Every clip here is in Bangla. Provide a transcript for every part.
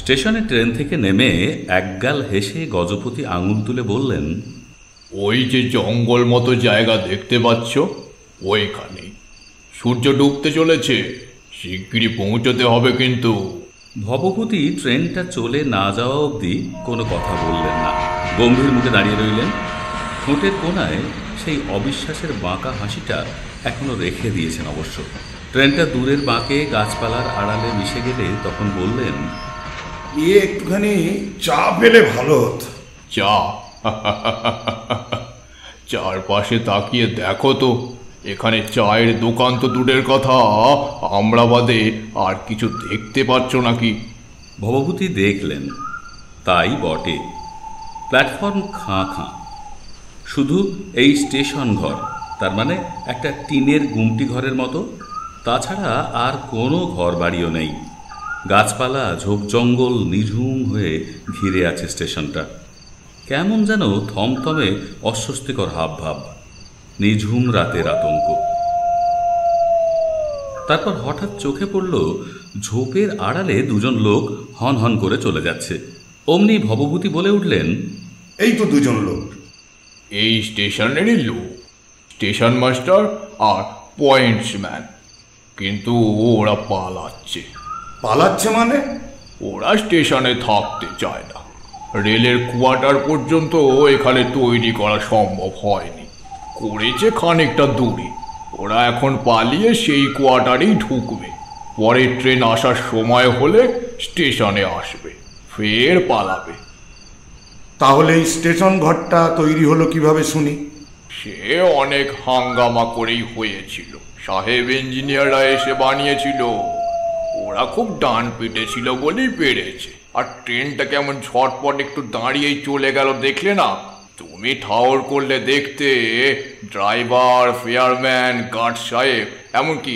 স্টেশনে ট্রেন থেকে নেমে একগাল হেসে গজপতি আঙুল তুলে বললেন, ওই যে জঙ্গল মতো জায়গা দেখতে পাচ্ছ, ওইখানে সূর্য ডুবতে চলেছে, শিগগিরই পৌঁছতে হবে কিন্তু। ভবভূতি ট্রেনটা চলে না যাওয়া অবধি কোনো কথা বললেন না, গম্ভীর মুখে দাঁড়িয়ে রইলেন। ঠোঁটের কোণায় সেই অবিশ্বাসের বাঁকা হাসিটা এখনো রেখে দিয়েছেন অবশ্য। ট্রেনটা দূরের বাঁকে গাছপালার আড়ালে মিশে গেলে তখন বললেন, একটুখানি চা পেলে ভালো হতো। চা? চারপাশে তাকিয়ে দেখো তো, এখানে চায়ের দোকান তো দূরের কথা, আমরা বাদে আর কিছু দেখতে পাচ্ছ নাকি? ভবভূতি দেখলেন, তাই বটে। প্ল্যাটফর্ম খাঁ খাঁ, শুধু এই স্টেশন ঘর, তার মানে একটা টিনের গুমটি ঘরের মতো, তাছাড়া আর কোনো ঘর বাড়িও নেই। গাছপালা ঝোপ জঙ্গল নিঝুম হয়ে ঘিরে আছে স্টেশনটা। কেমন যেন থমথমে অস্বস্তিকর হাবভাব, নিঝুম রাতের আতঙ্ক। তারপর হঠাৎ চোখে পড়ল ঝোপের আড়ালে দুজন লোক হন হন করে চলে যাচ্ছে। অমনি ভবভূতি বলে উঠলেন, এই তো দুজন লোক। এই স্টেশনেরই লোক, স্টেশন মাস্টার আর পয়েন্টসম্যান। কিন্তু ওরা পালাচ্ছে। পালাচ্ছে মানে? ওরা স্টেশনে থাকতে চায় না। রেলের কোয়ার্টার পর্যন্ত এখানে তৈরি করা সম্ভব হয়নি, করেছে খানিকটা দূরে। ওরা এখন পালিয়ে সেই কোয়ার্টারেই ঢুকবে, পরের ট্রেন আসার সময় হলে স্টেশনে আসবে, ফের পালাবে। তাহলে এই স্টেশন ঘরটা তৈরি হলো কিভাবে শুনি? সে অনেক হাঙ্গামা করেই হয়েছিল, সাহেব ইঞ্জিনিয়াররা এসে বানিয়েছিল। ওরা খুব ডান পিটে ছিল বলেই পেরেছে। আর ট্রেনটা কেমন ঝটপট একটু দাঁড়িয়েই চলে গেল দেখলে না? তুমি ঠাউর করলে দেখতে, ড্রাইভার, ফেয়ারম্যান, গার্ড সাহেব, এমনকি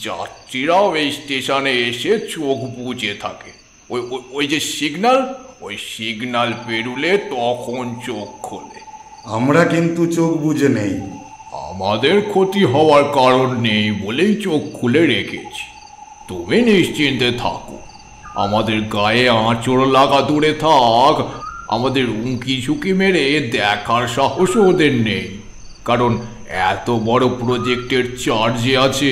যাত্রীরাও এই স্টেশনে এসে চোখ বুজে থাকে। ওই যে সিগন্যাল, ওই সিগন্যাল পেরুলে তখন চোখ খোলে। আমরা কিন্তু চোখ বুজে নেই। আমাদের ক্ষতি হওয়ার কারণ নেই বলেই চোখ খুলে রেখেছি। তুমি নিশ্চিন্তে থাকো, আমাদের গায়ে আঁচড় লাগা দূরে থাক, আমাদের উঁকি ঝুঁকি মেরে দেখার সাহসও ওদের নেই। কারণ এত বড় প্রজেক্টের চার্জে আছে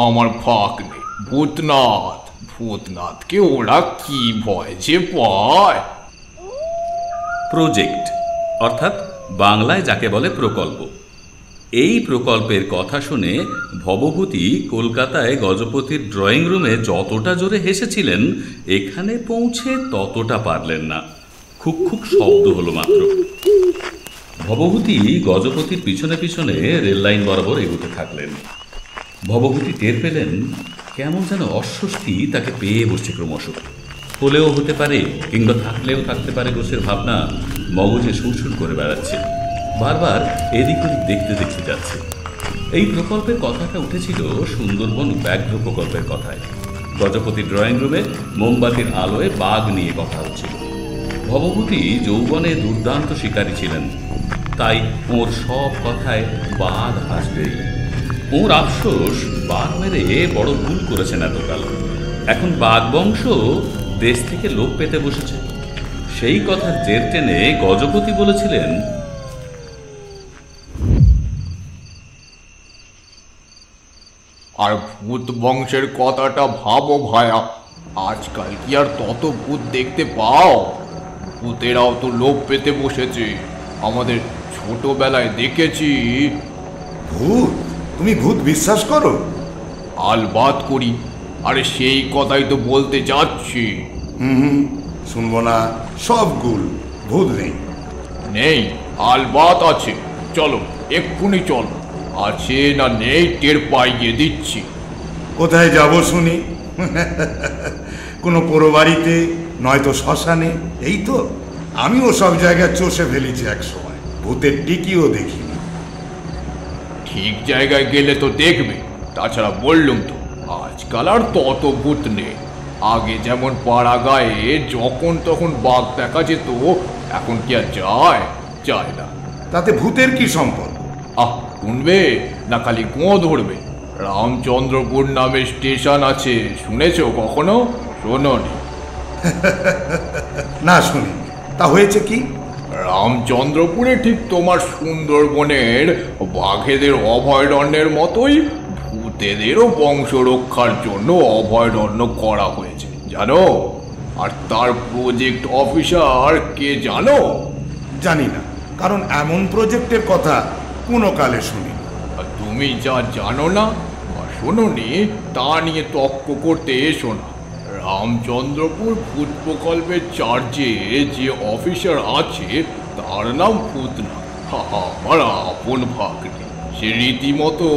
আমার ভাগ্নে ভূতনাথ। ভূতনাথকে ওরা কি ভয় যে পায়। প্রজেক্ট অর্থাৎ বাংলায় যাকে বলে প্রকল্প। এই প্রকল্পের কথা শুনে ভবভূতি কলকাতায় গজপতির ড্রয়িং রুমে যতটা জোরে হেসেছিলেন, এখানে পৌঁছে ততটা পারলেন না। খুব খুব শব্দ হলো মাত্র। ভবভূতি গজপতির পিছনে পিছনে রেল লাইন বরাবর এগোতে থাকলেন। ভবভূতি টের পেলেন কেমন যেন অস্বস্তি তাকে পেয়ে বসছে ক্রমশ। হলেও হতে পারে, কিংবা থাকলেও থাকতে পারে গোছের ভাবনা মগজে সুরসুর করে বেড়াচ্ছে। বারবার এদিক ওদিক দেখতে দেখতে যাচ্ছে। এই প্রকল্পের কথাটা উঠেছিল সুন্দরবন ব্যাঘ্র প্রকল্পের কথায়। গজপতি ড্রয়িং রুমে মোমবাতির আলোয় বাঘ নিয়ে কথা হচ্ছিল। ভবভূতি যৌবনে দুর্দান্ত শিকারী ছিলেন, তাই ওর সব কথায় বাঘ আসবেই। ওর আফসোস, বাঘ মেরে বড় ভুল করেছেন এতকাল। এখন বাঘ বংশ দেশ থেকে লোপ পেতে বসেছে। সেই কথার জের টেনে গজপতি বলেছিলেন, আর ভূত বংশের কথাটা ভাবো ভায়া, আজকাল কি আর তত ভূত দেখতে পাও? ভূতেরাও তো লোপ পেতে বসেছে। আমাদের ছোটবেলায় দেখেছি। ভূত? তুমি ভূত বিশ্বাস করো? আলবাত করি। আরে সেই কথাই তো বলতে যাচ্ছি। শুনবো না, সব গুল। ভূত নেই। নেই? আলবাত আছে। চলো, এক্ষুনি চলো। আছে না নেই টের পাইয়ে দিচ্ছি। কোথায় যাব শুনি? কোনো পোড়ো বাড়িতে, নয়তো শ্মশানে। এই তো, আমিও সব জায়গায় চষে ফেলেছি এক সময়, ভূতের টিকিও দেখিনি। ঠিক জায়গায় গেলে তো দেখবে। তাছাড়া বললুম তো, আজকাল আর তত ভূত নেই। আগে যেমন পাড়া গায়ে যখন তখন বাঘ দেখা যেত, এখন কি আর যায় না। তাতে ভূতের কি সম্পর্ক? শুনবে না খালি গোঁ ধরবে? রামচন্দ্রপুর নামে স্টেশন আছে, শুনেছ কখনো? শোনোনি? না শুনি, তা হয়েছে কি? রামচন্দ্রপুরে ঠিক তোমার সুন্দরবনের বাঘেদের অভয়ারণ্যের মতোই ভূতেদেরও বংশ রক্ষার জন্য অভয়ারণ্য করা হয়েছে, জানো? আর তার প্রজেক্ট অফিসার কে জানো? জানি না, কারণ এমন প্রজেক্টের কথা কোনো কালে শুনি। আর তুমি যা জানো না বা শোনোনি তা নিয়ে তর্ক করতে এসো না। রামচন্দ্রপুর ভূত প্রকল্পের চার্জে যে অফিসার আছে তার নাম ভূতনাথ, আমার আপন ভাগ্নে। সে রীতিমতো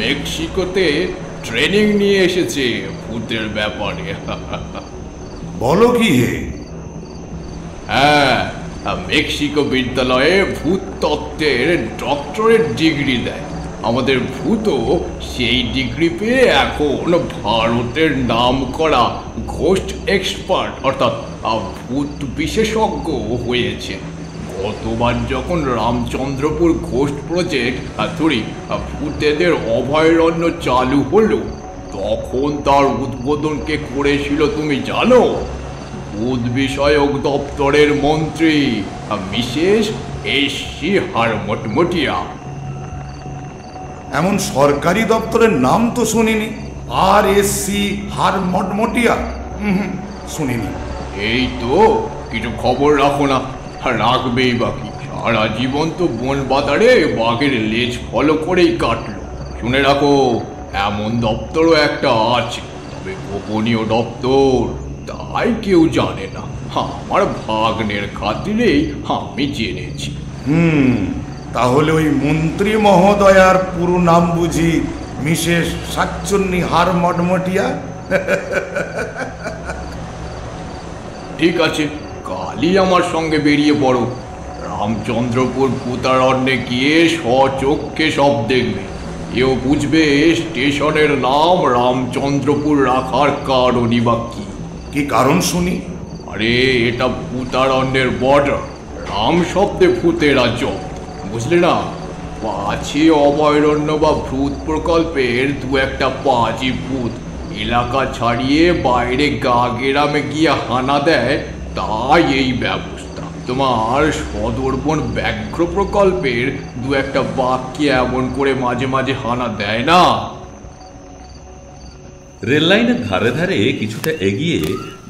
মেক্সিকোতে ট্রেনিং নিয়ে এসেছে ভূতের ব্যাপারে। বলো কি হে? হ্যাঁ, মেক্সিকো বিদ্যালয়ে ভূত তত্ত্বের ডক্টরেট ডিগ্রি দেয়। আমাদের ভূতও সেই ডিগ্রি পেয়ে এখন ভারতের নামকরা ঘোস্ট এক্সপার্ট অর্থাৎ ভূত বিশেষজ্ঞ হয়েছে। গতবার যখন রামচন্দ্রপুর ঘোস্ট প্রজেক্ট ভূতেদের অভয়ারণ্য চালু হলো, তখন তার উদ্বোধন কে করেছিল তুমি জানো? ভূত বিষয়ক দপ্তরের মন্ত্রী মিসেস এস.সি. হারমটমটিয়া। এমন সরকারি দপ্তরের নাম তো শুনিনি। আর.এস.সি. হারমটমটিয়া? শুনিনি। এই তো, কিছু খবর রাখো না, রাখবেই বাকি। সারা জীবন তো বন বাজারে বাঘের লেজ ফলো করেই কাটলো। শুনে রাখো, এমন দপ্তরও একটা আছে, তবে গোপনীয় দপ্তর, তাই কেউ জানে না। আমার ভাগ্নের খাতিরেই আমি জেনেছি। তাহলে ওই মন্ত্রী মহোদয়ার পুরো নাম বুঝি মিসেস শাকচুন্নি হারমটমটিয়া? ঠিক আছে, কালই আমার সঙ্গে বেরিয়ে পড়ো। রামচন্দ্রপুর ভূতারণ্যে গিয়ে স্বচক্ষে সব দেখবে। এও বুঝবে স্টেশনের নাম রামচন্দ্রপুর রাখার কারণই বা কি। কি কারণ শুনি? আরে, এটা ভূতারণ্যের বর্ডার। রাম শব্দে ভূতের রাজ্য, বুঝলে না? পাছে অভয়ারণ্য বা ভূত প্রকল্পের দু একটা পাজি ভূত এলাকা ছাড়িয়ে বাইরে গা গেরামে গিয়ে হানা দেয়, তাই এই ব্যবস্থা। তোমার সদরবন ব্যাঘ্র প্রকল্পের দু একটা বাঘকে এমন করে মাঝে মাঝে হানা দেয় না? রেললাইনের ধারে ধারে কিছুটা এগিয়ে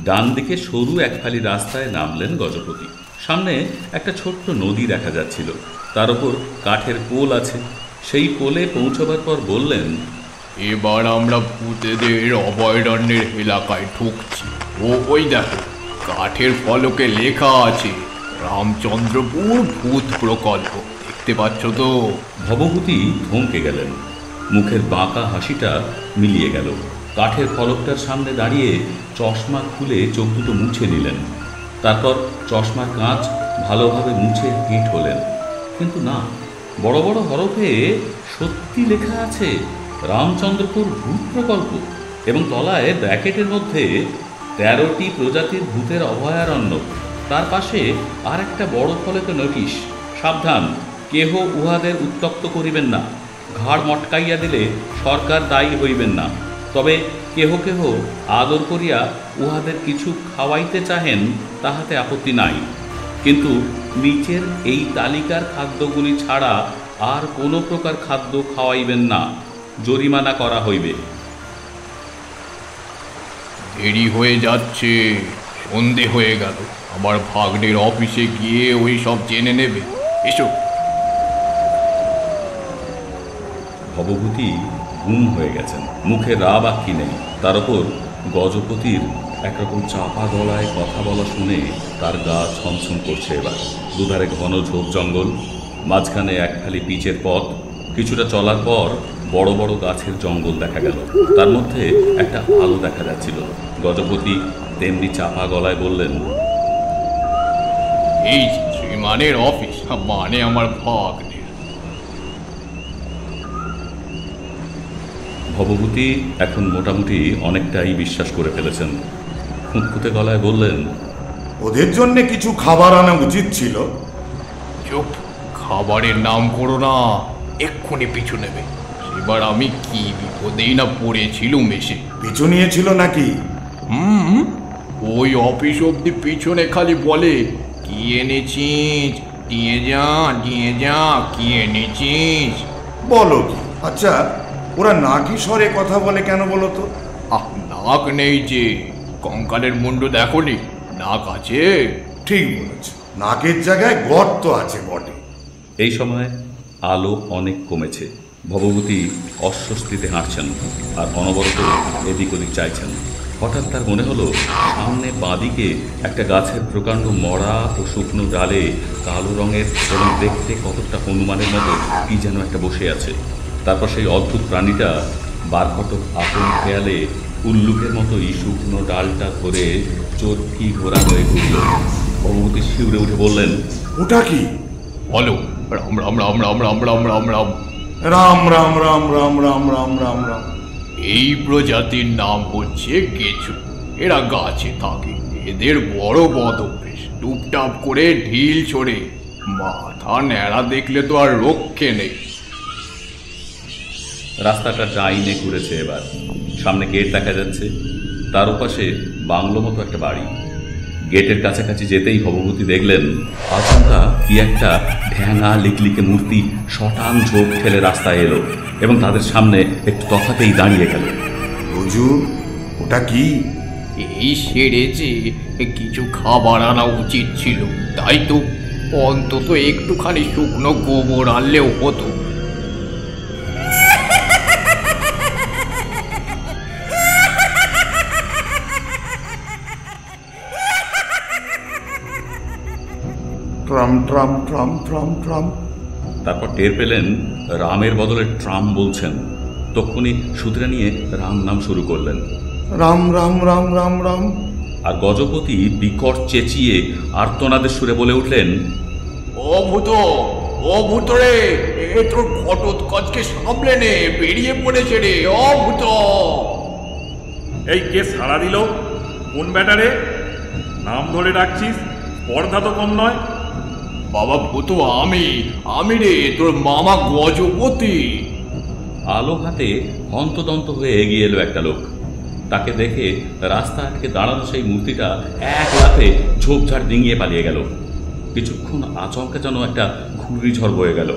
ডান দিকে সরু একফালি রাস্তায় নামলেন গজপতি। সামনে একটা ছোট্ট নদী দেখা যাচ্ছিল, তার উপর কাঠের পোল আছে। সেই পোলে পৌঁছবার পর বললেন, এবার আমরা ভূতেদের অভয়ারণ্যের এলাকায় ঢুকছি। ওই দেখো, কাঠের ফলকে লেখা আছে রামচন্দ্রপুর ভূত প্রকল্প, দেখতে পাচ্ছ তো? ভবভূতি থমকে গেলেন, মুখের বাঁকা হাসিটা মিলিয়ে গেল। কাঠের ফলকটার সামনে দাঁড়িয়ে চশমা খুলে চোখ দুটো মুছে নিলেন। তারপর চশমার কাঁচ ভালোভাবে মুছে হেঁট হলেন, কিন্তু না, বড় বড় হরফে সত্যি লেখা আছে রামচন্দ্রপুর ভূত প্রকল্প, এবং তলায় ব্র্যাকেটের মধ্যে 13টি প্রজাতির ভূতের অভয়ারণ্য। তার পাশে আর একটা বড় ফলকে নোটিশ, সাবধান, কেহ উহাদের উত্ত্যক্ত করিবেন না। ঘাড় মটকাইয়া দিলে সরকার দায়ী হইবেন না। তবে কেহ কেহ আদর করিয়া উহাদের কিছু খাওয়াইতে চাহেন, তাহাতে আপত্তি নাই, কিন্তু নিচের এই তালিকার খাদ্যগুলি ছাড়া আর কোনো প্রকার খাদ্য খাওয়াইবেন না, জরিমানা করা হইবে। দেরি হয়ে যাচ্ছে, সন্ধে হয়ে গেল। আমার ভাগ্নের অফিসে গিয়ে ওই সব জেনে নেবে। এসো। ভবভূতি গুম হয়ে গেছেন, মুখে রাব আক্ষি নেই। তার ওপর গজপতির একরকম চাপা গলায় কথা বলা শুনে তার গা ছমছম করছে। এবার দুধারে ঘন ঝোপ জঙ্গল, মাঝখানে একখালি পিচের পথ। কিছুটা চলার পর বড় বড় গাছের জঙ্গল দেখা গেল, তার মধ্যে একটা আলো দেখা যাচ্ছিল। গজপতি তেমনি চাপা গলায় বললেন, এই শ্রীমানের অফিস, মানে আমার ভাগ্নের। ভবভূতি এখন মোটামুটি অনেকটাই বিশ্বাস করে ফেলেছেন। খুঁতখুঁতে গলায় বললেন, ওদের জন্য কিছু খাবার আনা উচিত ছিল। চুপ, খাবারের নাম করো না, এক্ষুনি পিছু নেবে। সেবার আমি কি বিপদেই না পড়েছিলুম এসে। পিছু নিয়েছিল নাকি? ওই অফিস অব্দি পিছনে খালি বলে, কি এনেছিস, দিয়ে যা কি এনেছিস। বলো কি? আচ্ছা, ওরা নাকি স্বরে কথা বলে কেন বলো তো? নাক নেই যে, কঙ্কালের মুন্ডু দেখোনি, নাক আছে। ঠিক বলেছ, নাকের জায়গায় গর্ত আছে বটে। এই সময় আলো অনেক কমেছে। ভবভূতি অস্বস্তিতে হাঁটছেন আর অনবরত এদিক ওদিক চাইছেন। হঠাৎ তার মনে হলো সামনে বাঁদিকে একটা গাছের প্রকাণ্ড মরা ও শুকনো ডালে কালো রঙের এবং দেখতে কতটা হনুমানের মতো কি যেন একটা বসে আছে। তারপর সেই অদ্ভুত প্রাণীটা বারকটক আপন খেয়ালে উল্লুকের মতোই শুকনো ডালটা ধরে চরকি ঘোরা হয়ে ঘুরল। ভবভূতি শিউরে উঠে বললেন, ওটা কি? বলো। রাম রাম রাম রাম রাম রাম রাম রাম। রাম রাম রাম রাম রাম রাম রাম রাম। এই প্রজাতির নাম হচ্ছে কেঁচো। এরা গাছে থাকে। এদের বড় বদ অভ্যেস, টুপটাপ করে ঢিল ছোড়ে। মাথা ন্যাড়া দেখলে তো আর রক্ষে নেই। রাস্তাটা ডাইনে ঘুরেছে। এবার সামনে গেট দেখা যাচ্ছে, তার ওপাশে বাংলো মতো একটা বাড়ি। গেটের কাছাকাছি যেতেই ভবভূতি দেখলেন আচমকা কি একটা ঢ্যাঙা লিকলিকে মূর্তি শটান ঝোঁক ঠেলে রাস্তায় এলো এবং তাদের সামনে একটু তফাতেই দাঁড়িয়ে গেল। বুঝু, ওটা কি? এই সেরেছে, কিছু খাবার আনা উচিত ছিল, তাই তো। অন্তত একটুখানি শুকনো গোবর আনলেও হতো। Tram tram tram tram tram. তারপর টের পেলেন রামের বদলে ট্রাম বলছেন। তক্ষুনি শুধরে নিয়ে রাম নাম শুরু করলেন। রাম রাম রাম রাম রাম। আর গজপতি বিকট চেঁচিয়ে আর্তনাদের সুরে বলে উঠলেন, ও ভূত, ও ভূত রে, এ তোর ঘটোৎকচকে সামলে নে, বেরিয়ে পড়েছে রে, ও ভূত। এই কে সাড়া দিল? কোন ব্যাটারে? নাম ধরে ডাকছিস, স্পর্ধা তো কম নয়। বাবা ভূত, আমি রে, তোর মামা গজপতি। আলো হাতে হন্তদন্ত হয়ে এগিয়ে এলো একটা লোক। তাকে দেখে রাস্তা আটকে দাঁড়ানো সেই মূর্তিটা এক লাফে ঝোপঝাড় ডিঙিয়ে পালিয়ে গেল। কিছুক্ষণ আচমকা যেন একটা ঘূর্ণিঝড় বয়ে গেল।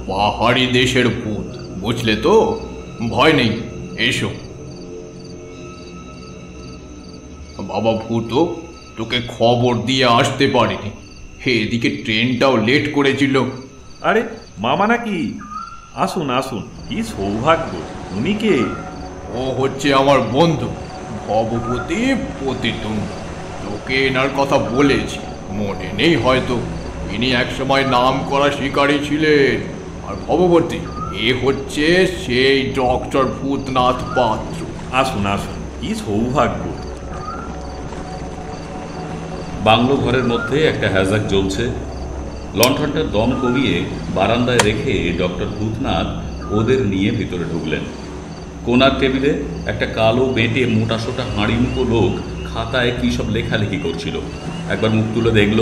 পাহাড়ি দেশের ভূত, বুঝলে তো? ভয় নেই, এসো। বাবা ভূত, তোকে খবর দিয়ে আসতে পারিনি। এদিকে ট্রেনটাও লেট করেছিল। আরে মামা নাকি? আসুন আসুন, কি সৌভাগ্য। উনি কে? ও হচ্ছে আমার বন্ধু ভবভূতি পতিতুণ্ড। তোকে এনার কথা বলেছি, মনে নেই হয়তো। ইনি একসময় নাম করা শিকারী ছিলেন। আর ভবভূতি, এ হচ্ছে সেই ডক্টর ভূতনাথ পাত্র। আসুন আসুন, কি সৌভাগ্য। বাংলো ঘরের মধ্যে একটা হ্যাজাক জ্বলছে। লণ্ঠনটার দম কমিয়ে বারান্দায় রেখে ডক্টর ভূতনাথ ওদের নিয়ে ভিতরে ঢুকলেন। কোনার টেবিলে একটা কালো বেঁটে মোটাসোটা হাঁড়িমুখো লোক খাতায় কী সব লেখালেখি করছিল। একবার মুখ তুলে দেখল,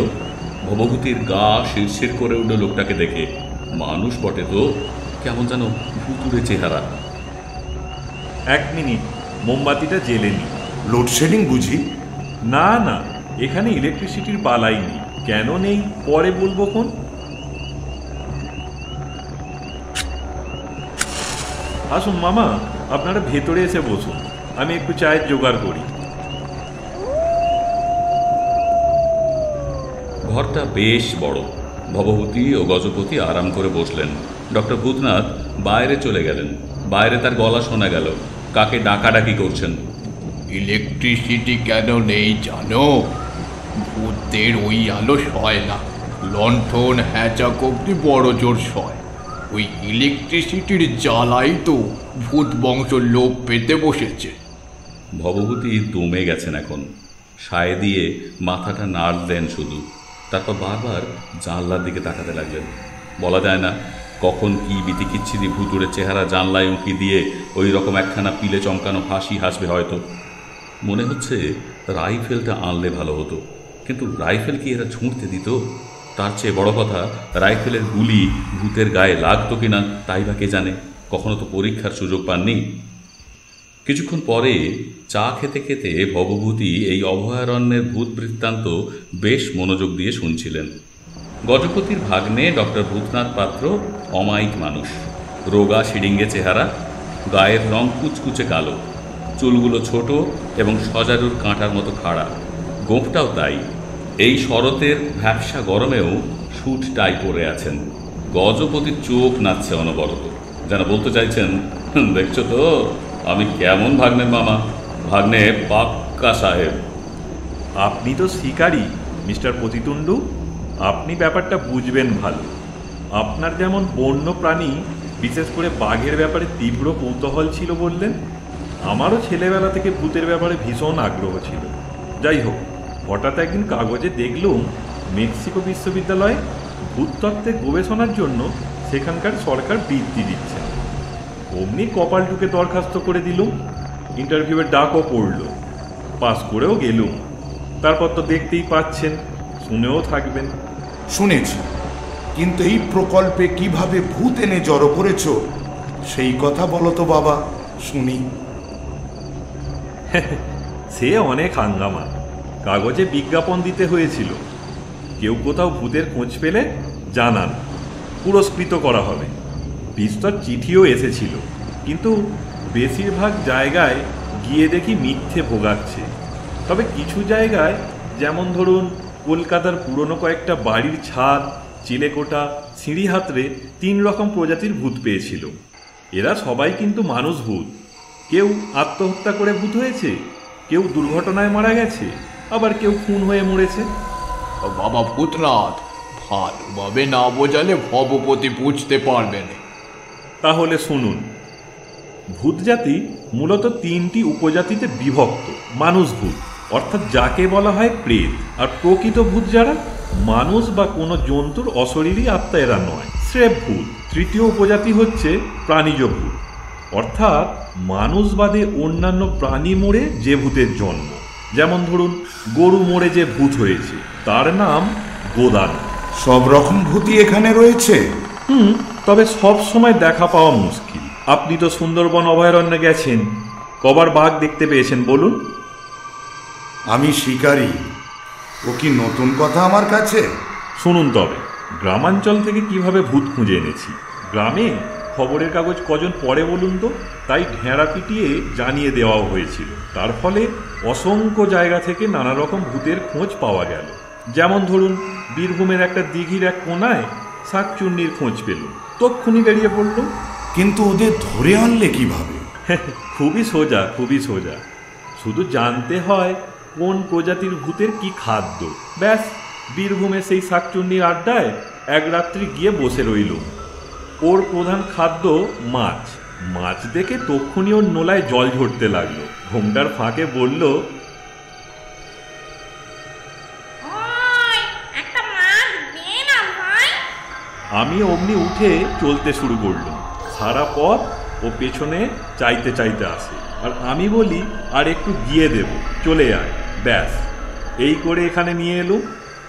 ভবভূতির গা শিরশির করে উঠল লোকটাকে দেখে। মানুষ বটে তো, কেমন যেন ভুতুড়ে চেহারা। এক মিনিট, মোমবাতিটা জ্বেলে নি। লোডশেডিং বুঝি? না না, এখানে ইলেকট্রিসিটির বালাই নেই। কেন নেই পরে বলবো কোন। আসুন মামা, আপনারা ভেতরে এসে বসুন, আমি একটু চায়ের জোগাড় করি। ঘরটা বেশ বড়। ভবভূতি ও গজপতি আরাম করে বসলেন। ডক্টর ভূতনাথ বাইরে চলে গেলেন। বাইরে তার গলা শোনা গেল, কাকে ডাকাডাকি করছেন। ইলেকট্রিসিটি কেন নেই জানো? ভূতের ওই আলো সয় না। লণ্ঠন হ্যাঁচা কবদি বড় জোর সয়। ওই ইলেকট্রিসিটির জ্বালাই তো ভূত বংশ লোপ পেতে বসেছে। ভবভূতি দমে গেছেন এখন। সায় দিয়ে মাথাটা নাড় দেন শুধু। তারপর বারবার জানলার দিকে তাকাতে লাগলেন। বলা যায় না কখন কি বিতিকিচ্ছিরি ভুতুড়ে চেহারা জানলায় উঁকি দিয়ে ওই রকম একখানা পিলে চমকানো হাসি হাসবে হয়তো। মনে হচ্ছে রাইফেলটা আনলে ভালো হতো, কিন্তু রাইফেল কি এরা ছুঁড়তে দিত? তার চেয়ে বড় কথা, রাইফেলের গুলি ভূতের গায়ে লাগতো কিনা তাই বা কে জানে। কখনো তো পরীক্ষার সুযোগ পাননি। কিছুক্ষণ পরে চা খেতে খেতে ভবভূতি এই অভয়ারণ্যের ভূত বৃত্তান্ত বেশ মনোযোগ দিয়ে শুনছিলেন। গজপতির ভাগ্নে ডক্টর ভূতনাথ পাত্র অমায়িক মানুষ, রোগা শিডিঙ্গে চেহারা, গায়ের রং কুচকুচে কালো, চুলগুলো ছোট এবং সজারুর কাঁটার মতো খাড়া, গোঁফটাও তাই। এই শরতের ভ্যাপসা গরমেও স্যুট টাই পরে আছেন। গজপতির চোখ নাচছে অনবরত, যেন বলতে চাইছেন, দেখছো তো আমি কেমন ভাগ্নের মামা, ভাগ্নে পাক্কা সাহেব। আপনি তো শিকারী মিস্টার পতিতুণ্ডু, আপনি ব্যাপারটা বুঝবেন ভালো। আপনার যেমন বন্য প্রাণী, বিশেষ করে বাঘের ব্যাপারে তীব্র কৌতূহল ছিল বললেন, আমারও ছেলেবেলা থেকে ভূতের ব্যাপারে ভীষণ আগ্রহ ছিল। যাই হোক, হঠাৎ একদিন কাগজে দেখলুম মেক্সিকো বিশ্ববিদ্যালয়ে ভূতত্ত্বে গবেষণার জন্য সেখানকার সরকার বৃত্তি দিচ্ছে। অমনি কপাল টুকে দরখাস্ত করে দিলুম, ইন্টারভিউয়ের ডাকও পড়ল, পাস করেও গেলুম। তারপর তো দেখতেই পাচ্ছেন, শুনেও থাকবেন। শুনেছি, কিন্তু এই প্রকল্পে কিভাবে ভূত এনে জড়ো করেছ সেই কথা বলো তো বাবা, শুনি। সে অনেক হাঙ্গামা। কাগজে বিজ্ঞাপন দিতে হয়েছিল, কেউ কোথাও ভূতের খোঁজ পেলে জানান, পুরস্কৃত করা হবে। বিস্তর চিঠিও এসেছিল, কিন্তু বেশিরভাগ জায়গায় গিয়ে দেখি মিথ্যে ভোগাচ্ছে। তবে কিছু জায়গায়, যেমন ধরুন কলকাতার পুরনো কয়েকটা বাড়ির ছাদ, চিলেকোঠা, সিঁড়ি হাতড়ে 3 রকম প্রজাতির ভূত পেয়েছিল। এরা সবাই কিন্তু মানুষ ভূত। কেউ আত্মহত্যা করে ভূত হয়েছে, কেউ দুর্ঘটনায় মারা গেছে, আবার কেউ খুন হয়ে মরেছে। বাবা ভূতনাথ, ভালোভাবে না বোঝালে ভবপতি বুঝতে পারবে না। তাহলে শুনুন, ভূত জাতি মূলত 3টি উপজাতিতে বিভক্ত। মানুষ ভূত, অর্থাৎ যাকে বলা হয় প্রেত, আর প্রকৃত ভূত যারা মানুষ বা কোনো জন্তুর অশরীরী আত্মা, এরা নয়, স্রেফ ভূত। তৃতীয় উপজাতি হচ্ছে প্রাণীজ ভূত, অর্থাৎ মানুষ বাদে অন্যান্য প্রাণী মরে যে ভূতের জন্ম। যেমন ধরুন গরু মরে যে ভূত হয়েছে, তার নাম গোদান। সব রকম ভূতই এখানে রয়েছে? তবে সব সময় দেখা পাওয়া মুশকিল। আপনি তো সুন্দরবন অভয়ারণ্যে গেছেন, কবার বাঘ দেখতে পেয়েছেন বলুন? আমি শিকারী, ও কি নতুন কথা আমার কাছে? শুনুন তবে, গ্রামাঞ্চল থেকে কিভাবে ভূত খুঁজে এনেছি। গ্রামে খবরের কাগজ কজন পড়ে বলুন তো, তাই ঢেঁড়া পিটিয়ে জানিয়ে দেওয়াও হয়েছিল। তার ফলে অসংখ্য জায়গা থেকে নানা রকম ভূতের খোঁজ পাওয়া গেল। যেমন ধরুন বীরভূমের একটা দিঘির এক কোনায় শাকচুন্নির খোঁজ পেল, তক্ষুনি বেরিয়ে পড়ল। কিন্তু ওদের ধরে আনলে কিভাবে? খুবই সোজা, খুবই সোজা। শুধু জানতে হয় কোন প্রজাতির ভূতের কি খাদ্য। ব্যাস, বীরভূমে সেই শাকচুন্নির আড্ডায় এক রাত্রি গিয়ে বসে রইল। ওর প্রধান খাদ্য মাছ। মাছ দেখে তক্ষুনি ওর নোলায় জল ঝরতে লাগলো। ঘোমটার ফাঁকে বলল, আমি অমনি উঠে চলতে শুরু করলাম। সারা পথ ও পেছনে চাইতে চাইতে আসে, আর আমি বলি, আর একটু গিয়ে দেব, চলে আয়। ব্যাস, এই করে এখানে নিয়ে এলো।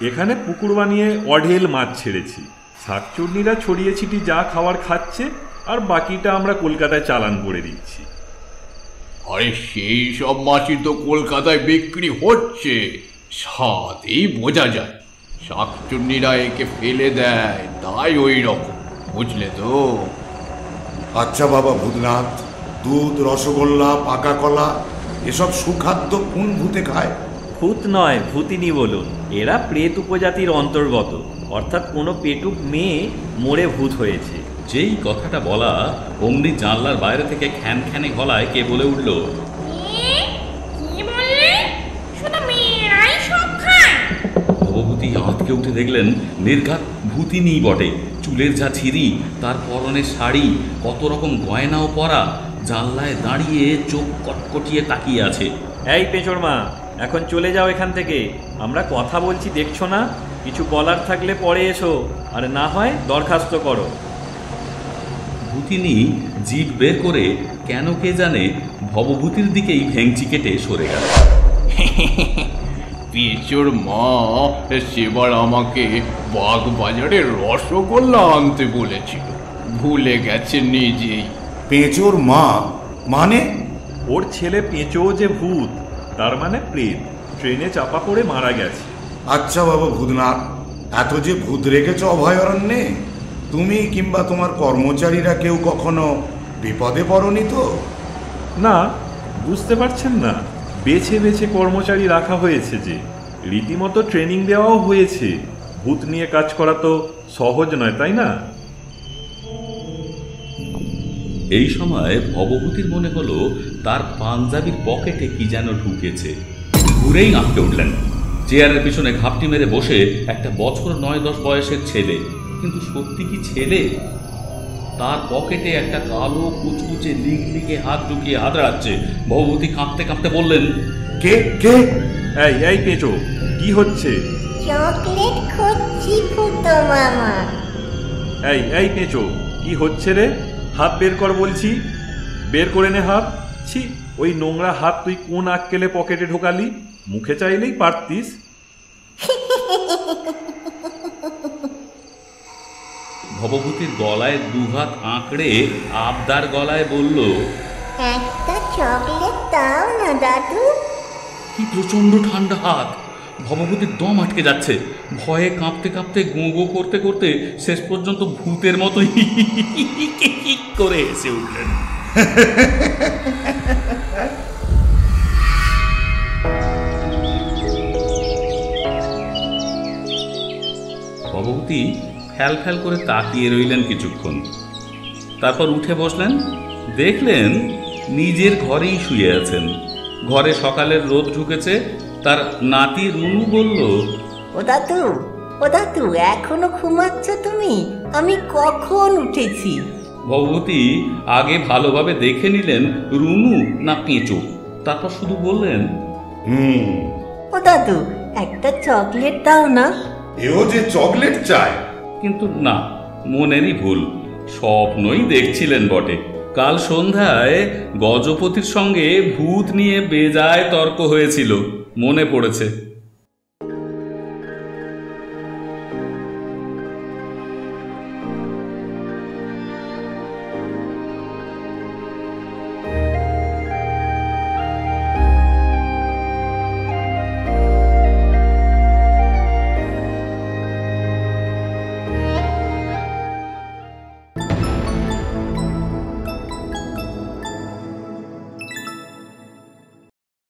এখানে পুকুর বানিয়ে অঢেল মাছ ছেড়েছি। শাকচুন্নিরা ছড়িয়ে ছিটি যা খাবার খাচ্ছে, আর বাকিটা আমরা কলকাতায় চালান করে দিচ্ছি। আরে সেই সব মাছই তো কলকাতায় বিক্রি হচ্ছে, স্বাদেই বোঝা যায়। শাকচুন্নিরা একে ফেলে দেয়, তাই ওই রকম, বুঝলে তো? আচ্ছা বাবা ভূতনাথ, দুধ, রসগোল্লা, পাকা কলা এসব সুখাদ্য কোন ভূতে খায়? ভূত নয়, ভূতিনী বলুন। এরা প্রেত উপজাতির অন্তর্গত, অর্থাৎ কোনো পেটুক মেয়ে মরে ভূত হয়েছে। যেই কথাটা বলা, অমনি জানলার বাইরে থেকে খ্যানখ্যানে গলায় কে বলে উঠল, ভবভূতি আঁতকে উঠে দেখলেন নির্ঘাত ভূতিনী বটে। চুলের যা ছিরি, তার পরনের শাড়ি, কত রকম গয়নাও পরা, জানলায় দাঁড়িয়ে চোখ কটকটিয়ে তাকিয়ে আছে। এই পেঁচোর মা, এখন চলে যাও এখান থেকে। আমরা কথা বলছি, দেখছো না? কিছু বলার থাকলে পরে এসো, আর না হয় দরখাস্ত করো। ভূতিনী জিভ বের করে কেন কে জানে ভবভূতির দিকেই ভেংচি কেটে সরে গেল। পেঁচোর মা সেবার আমাকে বাগবাজারে রসগোল্লা আনতে বলেছিল, ভুলে গেছে নিজেই। পেঁচোর মা মানে? ওর ছেলে পেঁচো যে ভূত, তার মানে প্রেত, ট্রেনে চাপা পড়ে মারা গেছে। আচ্ছা বাবা ভূতনাথ, এত যে ভূত রেখেছ অভয়ারণ্যে, তুমি কিংবা তোমার কর্মচারীরা কেউ কখনো বিপদে পড়নি তো? না, বুঝতে পারছেন না, বেছে বেছে কর্মচারী রাখা হয়েছে, যে রীতিমতো ট্রেনিং দেওয়াও হয়েছে। ভূত নিয়ে কাজ করা তো সহজ নয়, তাই না? এই সময় ভবভূতির মনে হলো তার পাঞ্জাবির পকেটে কি যেন ঢুকেছে। ঘুরেই আঁকতে উঠলেন। চেয়ারের পিছনে ঘাপটি মেরে বসে একটা বছর 9-10 বয়সের ছেলে, কিন্তু সত্যি কি ছেলে? তার পকেটে একটা কালো কুচকুচে লিগে হাত ঢুকিয়ে আদড়াচ্ছে। ভবভূতি কাঁপতে কাঁপতে বললেন, কে কে? এই পেঁচো, কি হচ্ছে? চকলেট খুঁজছি ফুটো মামা। এই পেঁচো, কি হচ্ছে রে? হাত বের কর বলছি, বের করে নে হাত। ছি, ওই নোংরা হাত তুই কোন আক্কেলে পকেটে ঢোকালি? মুখে চাইলেই পারতিস। ভবভূতির গলায় দুহাত আঁকড়ে আবদার গলায় বলল, একটা চকলেট দাও না দাদু। কি প্রচন্ড ঠান্ডা হাত! ভবভূতির দম আটকে যাচ্ছে। ভয়ে কাঁপতে কাঁপতে গোঁ করতে করতে শেষ পর্যন্ত ভূতের মতো করে হেসে উঠলেন। ভবভূতি ফ্যাল ফ্যাল করে তাকিয়ে রইলেন কিছুক্ষণ, তারপর উঠে বসলেন। দেখলেন নিজের ঘরেই শুয়ে আছেন। ঘরে সকালের রোদ ঢুকেছে। তার নাতি রুনু বলল, ও দাদু এখনো ঘুমাচ্ছ তুমি? আমি কখন উঠেছি। ভবভূতি আগে ভালোভাবে দেখে নিলেন রুনু না পেঁচো, তারপর শুধু বললেন, ও দাদু, একটা চকলেট দাও না। এও যে চকলেট চায়? কিন্তু না, মনেরই ভুল, স্বপ্নই দেখছিলেন বটে। কাল সন্ধ্যায় গজপতির সঙ্গে ভূত নিয়ে বেজায় তর্ক হয়েছিল, মনে পড়েছে।